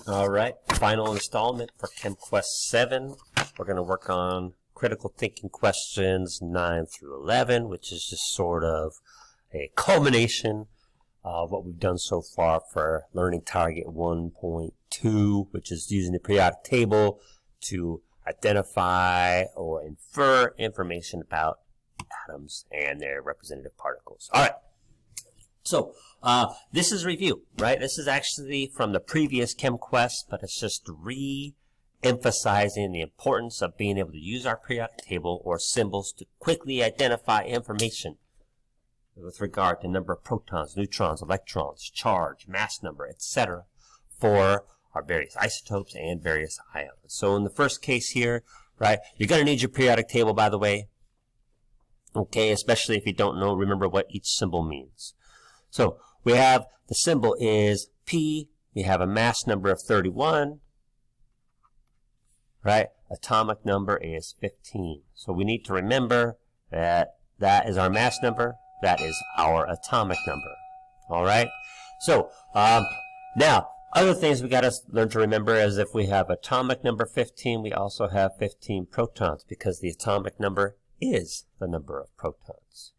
All right, final installment for ChemQuest 7. We're going to work on critical thinking questions 9 through 11, which is just sort of a culmination of what we've done so far for learning target 1.2, which is using the periodic table to identify or infer information about atoms and their representative particles. All right. So this is review, right? This is actually from the previous ChemQuest, but it's just re-emphasizing the importance of being able to use our periodic table or symbols to quickly identify information with regard to number of protons, neutrons, electrons, charge, mass number, etc. for our various isotopes and various ions. So in the first case here, right, you're going to need your periodic table, by the way, okay, especially if you don't remember what each symbol means. So we have the symbol is P, we have a mass number of 31, right? Atomic number is 15. So we need to remember that that is our mass number, that is our atomic number. All right? So now, other things we got to learn to remember is if we have atomic number 15, we also have 15 protons because the atomic number is the number of protons.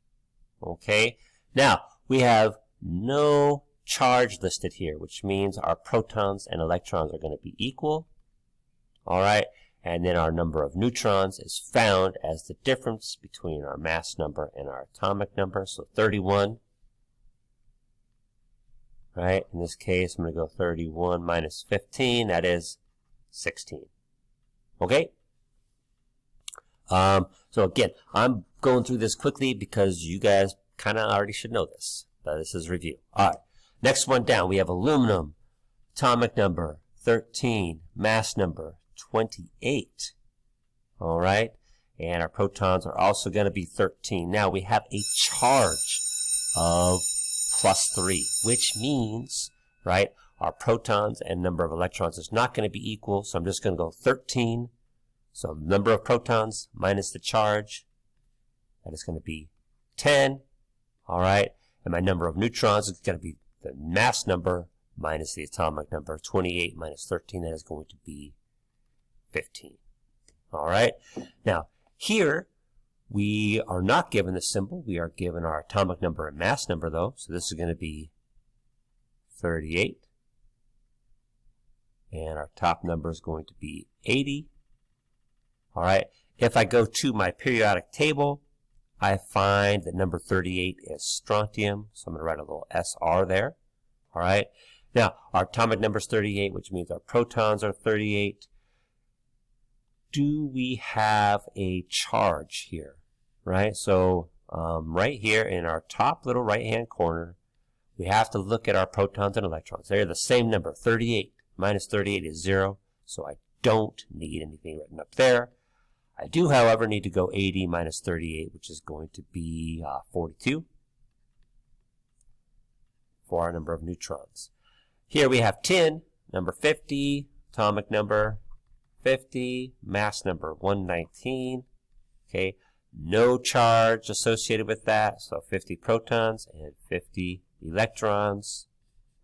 Okay? Now, we have no charge listed here, which means our protons and electrons are going to be equal. All right? And then our number of neutrons is found as the difference between our mass number and our atomic number. So 31. Right? In this case, I'm going to go 31 minus 15. That is 16. Okay? So again, I'm going through this quickly because you guys kind of already should know this. But this is review. All right. Next one down, we have aluminum. Atomic number 13. Mass number 28. All right. And our protons are also going to be 13. Now we have a charge of +3, which means, right, our protons and number of electrons is not going to be equal. So I'm just going to go 13. So number of protons minus the charge, that is going to be 10. All right. And my number of neutrons is going to be the mass number minus the atomic number. 28 minus 13, that is going to be 15. All right. Now, here we are not given the symbol. We are given our atomic number and mass number, though. So this is going to be 38. And our top number is going to be 80. All right. If I go to my periodic table, I find that number 38 is strontium, so I'm going to write a little SR there. All right. Now, our atomic number is 38, which means our protons are 38. Do we have a charge here? Right. So right here in our top little right-hand corner, we have to look at our protons and electrons. They're the same number. 38 minus 38 is 0, so I don't need anything written up there. I do, however, need to go 80 minus 38, which is going to be 42 for our number of neutrons. Here we have 10, number 50, atomic number 50, mass number 119. Okay, no charge associated with that, so 50 protons and 50 electrons,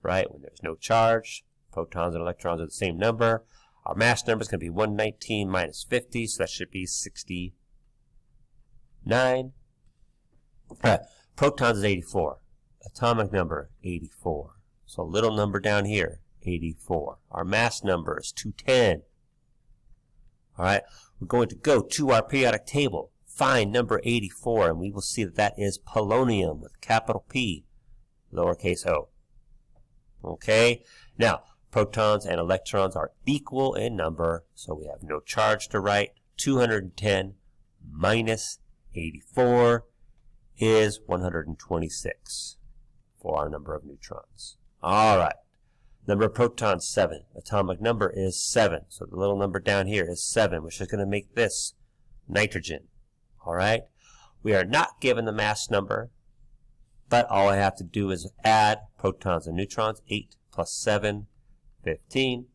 right? When there's no charge, protons and electrons are the same number. Our mass number is going to be 119 minus 50, so that should be 69. All right. Protons is 84. Atomic number, 84. So a little number down here, 84. Our mass number is 210. All right. We're going to go to our periodic table, find number 84, and we will see that that is polonium with capital P, lowercase o. Okay. Now, protons and electrons are equal in number, so we have no charge to write. 210 minus 84 is 126 for our number of neutrons. All right. Number of protons, 7. Atomic number is 7. So the little number down here is 7, which is going to make this nitrogen. All right. We are not given the mass number, but all I have to do is add protons and neutrons. 8 plus 7. 15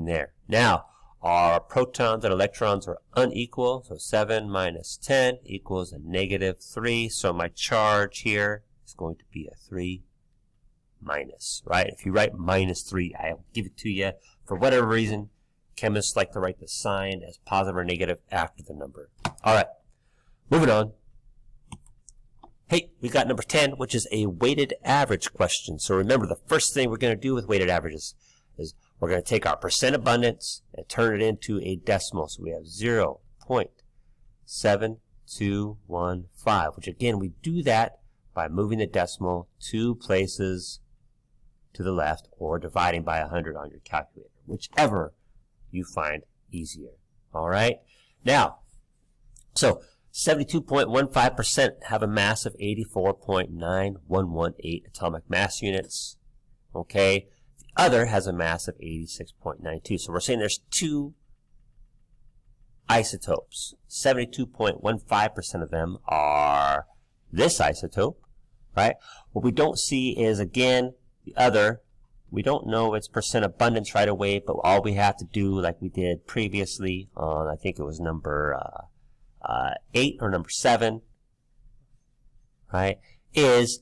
there. Now, our protons and electrons are unequal, so 7 minus 10 equals a -3. So my charge here is going to be a 3. minus, right? If you write -3, I'll give it to you. For whatever reason, chemists like to write the sign as positive or negative after the number. All right, moving on. Hey, we got number 10, which is a weighted average question. So remember, the first thing we're going to do with weighted averages is we're going to take our percent abundance and turn it into a decimal. So we have 0.7215, which again, we do that by moving the decimal 2 places to the left or dividing by 100 on your calculator, whichever you find easier. All right? Now, so 72.15% have a mass of 84.9118 atomic mass units. Okay? The other has a mass of 86.92. So we're saying there's 2 isotopes. 72.15% of them are this isotope, right? What we don't see is, again, the other. We don't know its percent abundance right away, but all we have to do, like we did previously on, I think it was number 8 or number 7, right, is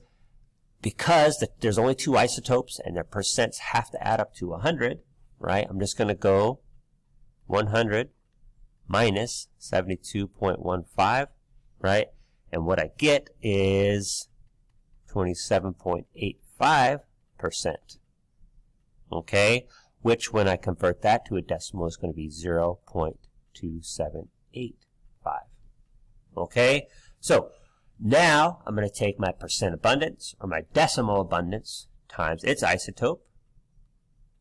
because there's only 2 isotopes and their percents have to add up to 100, right? I'm just going to go 100 minus 72.15, right? And what I get is 27.85%, okay? Which, when I convert that to a decimal, is going to be 0.278. Okay, so now I'm going to take my percent abundance, or my decimal abundance, times its isotope.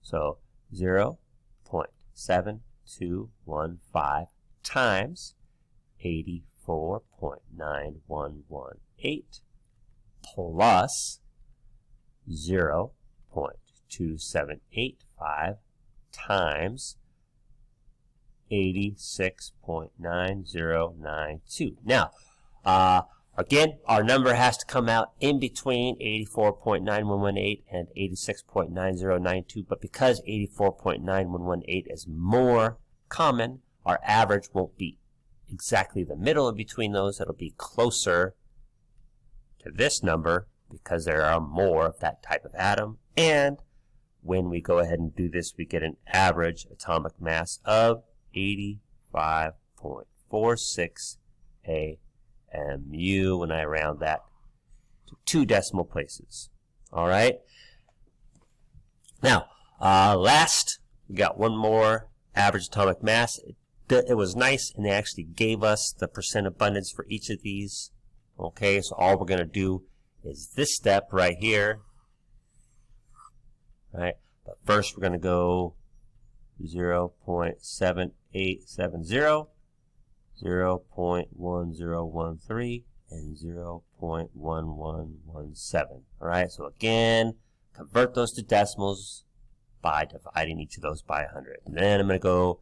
So 0.7215 times 84.9118 plus 0.2785 times 86.9092. Now, again, our number has to come out in between 84.9118 and 86.9092, but because 84.9118 is more common, our average won't be exactly the middle in between those. It'll be closer to this number because there are more of that type of atom. And when we go ahead and do this, we get an average atomic mass of 85.46 AMU when I round that to 2 decimal places. All right. Now, last, we got one more average atomic mass. It was nice, and they actually gave us the percent abundance for each of these. Okay, so all we're going to do is this step right here. Right, but first we're going to go 0.7870, 0.1013, and 0.1117. All right, so again, convert those to decimals by dividing each of those by 100. And then I'm going to go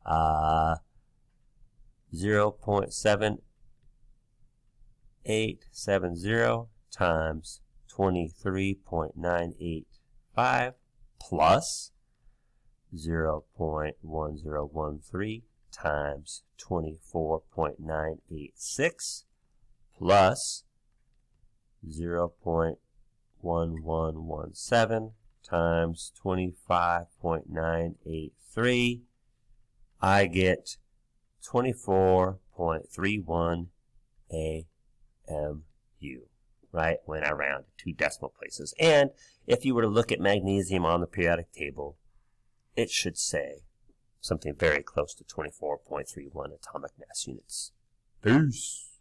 0.7870 times 23.985 plus 0.1013 times 24.986 plus 0.1117 times 25.983. I get 24.31 AMU, right, when I round to 2 decimal places. And if you were to look at magnesium on the periodic table, it should say something very close to 24.31 atomic mass units. Peace.